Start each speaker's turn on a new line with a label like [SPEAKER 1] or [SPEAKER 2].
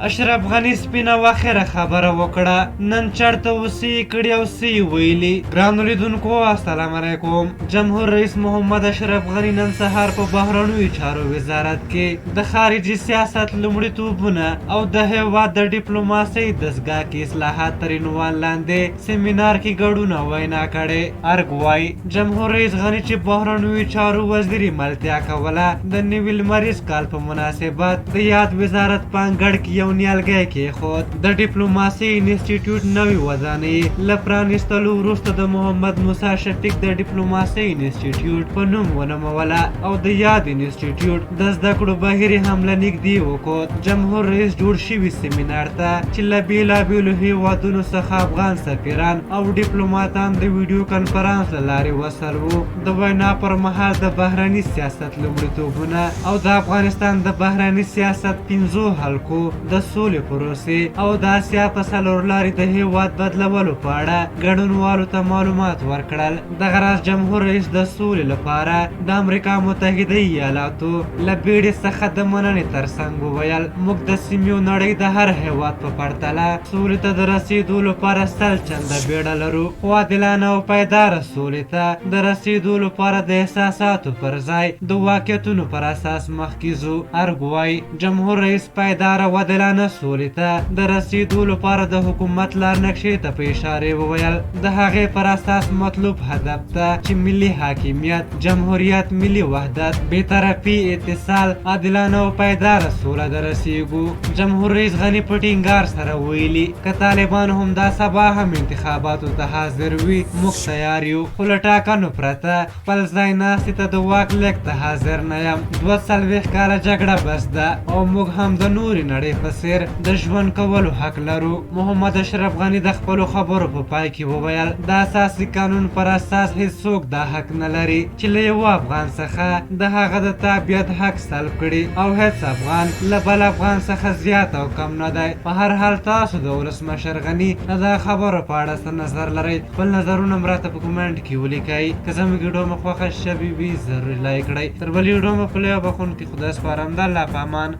[SPEAKER 1] اشرف غنی سپینه واخره خبره وکړه. نن چرته اوسې کړي او څه ویلي. ګرانو لیدونکو السلام علیکم. جمهور رئیس محمد اشرف غنی نن سهار په بهرنیو چارو وزارت کې د خارجي سیاست لومړیتوبونه او د هیواد د ډیپلوماسۍ دستګاه کې اصلاحات تر عنوان لاندې سیمینار کې ګډون وینا کړې. ارګ وایي جمهور رئیس غنی چې بهرنیو چارو وزیري ملتیا کوله د نوي لمریز کال په مناسبت د یاد وزارت په انګړ کې یو نیالګی کېښود. د ډیپلوماسۍ انسټیټیوټ نوې ودانۍ له پرانیستلو وروسته د محمد موسی شفیق د ډیپلوماسۍ انسټیټیوټ په نوم ونوموله او د یاد انسټیټیوټ د زده کړو بهیر هم له نږدې وکوت. جمهور رئیس جوړ شوي سیمینار ته چې له بېلابېلو هیوادونو څخه افغان سفیران او ډیپلوماتان د ویډیو کنفرانس له لارې وصل وو. د وینا پر مهال د بهرني سیاست لومړیتوبونه او د افغانستان د بهرني سیاست 5 حلقو د سولې پروسې او د اسیا په څلور لارې د هیواد بدلولو په اړه ګډونوالو ته معلومات ورکړل. دغه راز جمهور رئیس د سولې لپاره د امریکا متحده ایالاتو له بیړۍ څخه د مننې ترڅنګ وویل موږ د سیمې او نړۍ د هر هیواد په پرتله سولې ته د رسیدو لپاره 100 چنده بیړه لرو، خو عادلانه او پایداره سولې ته د رسیدو لپاره د احساساتو پر ځای د واقعیتونو پر اساس مخکې ځو. ارګ وایي جمهور رئیس پایداره او عادلانه سولې ته د رسیدو لپاره د حکومت لارنقشې ته په اشارې وویل د هغې پر اساس مطلوب هدف ته چې ملي حاکمیت، جمهوریت، ملي وحدت، بېطرفي، اتصال، عادلانه او پایداره سوله ته رسیږو. جمهور رئیس غني په ټینګار سره ویلي که طالبان هم دا سبا هم انتخاباتو ته حاضر وي موږ تیار یو، خو له ټاکنو پرته خپل ځای ناستې ته د واک لیک ته حاضر نه یم. 42 کاله جګړه بس ده او موږ هم د نورې نړۍ په څېر د ژوند کولو حق لرو. محمد اشرف غني د خپلو خبرو په پای کې وویل د اساسي قانون پر اساس هیڅوک دا حق نه لري چې له یو افغان څخه د هغه د تابعیت حق سلب کړي او هیڅ افغان له بل افغان څخه زیات او کم نه دی. په هر حال تاسو د ولسمشر غني د خبرو په اړه څه نظر لرئ؟ خپل نظرونه راته په کومنټ کې ولیکئ. که زموږ ویډیو مو خوښه شوې وي ضرور لایک کړئ. تر بلې ویډیو مو په لیو بخښونکي خدای سپارم. د الله په امان.